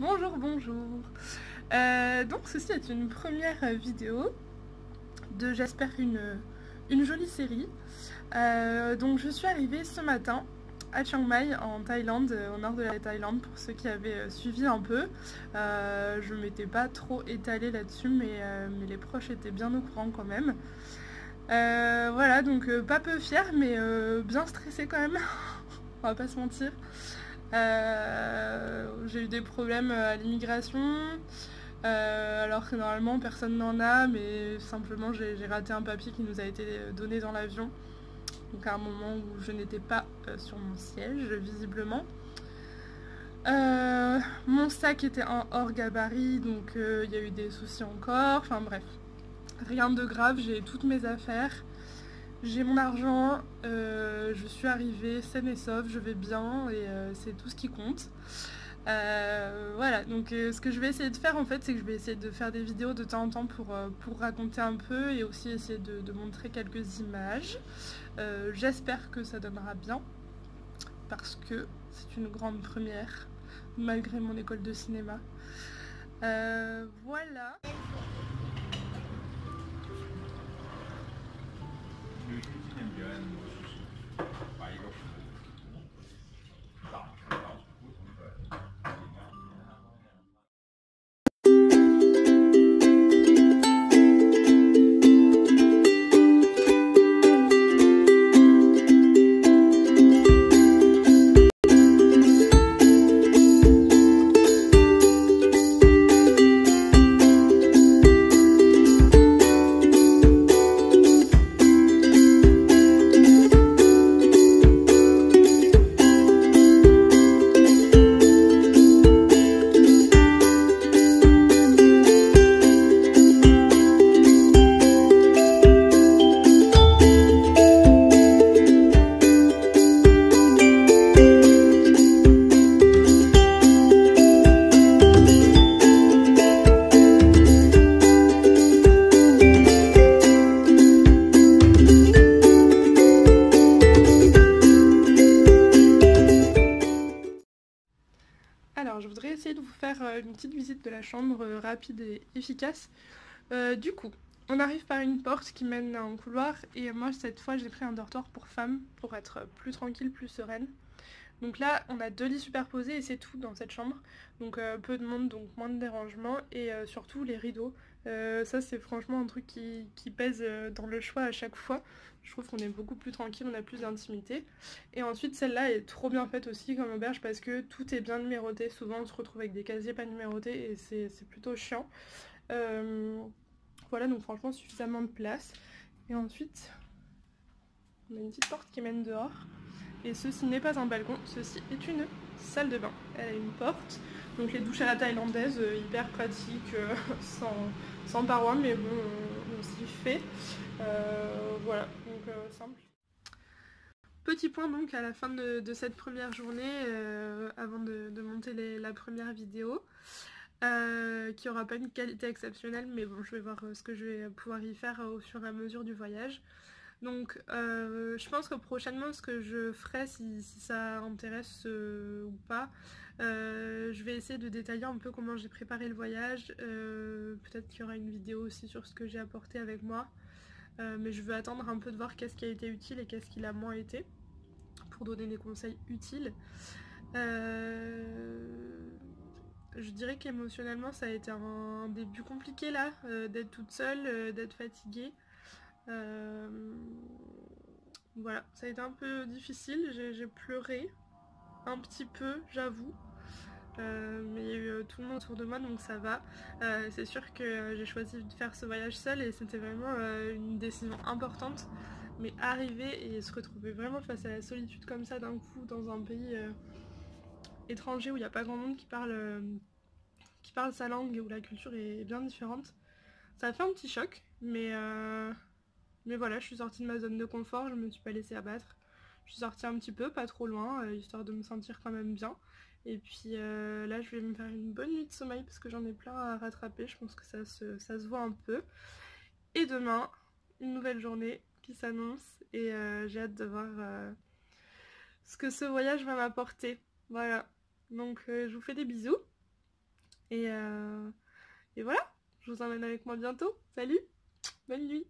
Bonjour, bonjour. Donc ceci est une première vidéo de, j'espère, une jolie série. Donc je suis arrivée ce matin à Chiang Mai en Thaïlande, au nord de la Thaïlande, pour ceux qui avaient suivi un peu. Je ne m'étais pas trop étalée là-dessus, mais les proches étaient bien au courant quand même. Voilà, donc pas peu fière, mais bien stressée quand même, on va pas se mentir. J'ai eu des problèmes à l'immigration, alors que normalement personne n'en a, mais simplement j'ai raté un papier qui nous a été donné dans l'avion. Donc à un moment où je n'étais pas sur mon siège, visiblement. Mon sac était un hors gabarit, donc il y a eu des soucis encore, enfin bref. Rien de grave, j'ai toutes mes affaires. J'ai mon argent, je suis arrivée saine et sauve, je vais bien et c'est tout ce qui compte. Voilà, donc ce que je vais essayer de faire en fait, c'est que je vais essayer de faire des vidéos de temps en temps pour raconter un peu et aussi essayer de montrer quelques images. J'espère que ça donnera bien parce que c'est une grande première malgré mon école de cinéma. Voilà. Alors, je voudrais essayer de vous faire une petite visite de la chambre rapide et efficace. Du coup, on arrive par une porte qui mène à un couloir et moi, cette fois, j'ai pris un dortoir pour femmes pour être plus tranquille, plus sereine. Donc là, on a 2 lits superposés et c'est tout dans cette chambre. Donc peu de monde, donc moins de dérangement et surtout les rideaux. Ça, c'est franchement un truc qui pèse dans le choix à chaque fois. Je trouve qu'on est beaucoup plus tranquille, on a plus d'intimité. Et ensuite, celle-là est trop bien faite aussi comme auberge parce que tout est bien numéroté. Souvent, on se retrouve avec des casiers pas numérotés et c'est plutôt chiant. Voilà, donc franchement, suffisamment de place. Et ensuite, on a une petite porte qui mène dehors. Et ceci n'est pas un balcon, ceci est une salle de bain. Elle a une porte, donc les douches à la thaïlandaise, hyper pratique, sans parois, mais bon, on s'y fait. Voilà, donc simple. Petit point donc à la fin de cette première journée, avant de monter la première vidéo, qui aura pas une qualité exceptionnelle, mais bon, je vais voir ce que je vais pouvoir y faire au fur et à mesure du voyage. Donc je pense que prochainement ce que je ferai si ça intéresse ou pas, je vais essayer de détailler un peu comment j'ai préparé le voyage, peut-être qu'il y aura une vidéo aussi sur ce que j'ai apporté avec moi, mais je veux attendre un peu de voir qu'est-ce qui a été utile et qu'est-ce qui l'a moins été, pour donner des conseils utiles. Je dirais qu'émotionnellement ça a été un début compliqué là, d'être toute seule, d'être fatiguée. Voilà, ça a été un peu difficile, j'ai pleuré un petit peu, j'avoue, mais il y a eu tout le monde autour de moi donc ça va. C'est sûr que j'ai choisi de faire ce voyage seule et c'était vraiment une décision importante, mais arriver et se retrouver vraiment face à la solitude comme ça d'un coup dans un pays étranger où il n'y a pas grand monde qui parle sa langue et où la culture est bien différente, ça a fait un petit choc, mais voilà, je suis sortie de ma zone de confort, je me suis pas laissée abattre. Je suis sortie un petit peu, pas trop loin, histoire de me sentir quand même bien. Et puis là, je vais me faire une bonne nuit de sommeil parce que j'en ai plein à rattraper, je pense que ça se voit un peu. Et demain, une nouvelle journée qui s'annonce et j'ai hâte de voir ce que ce voyage va m'apporter. Voilà, donc je vous fais des bisous Et voilà, je vous emmène avec moi bientôt. Salut, bonne nuit.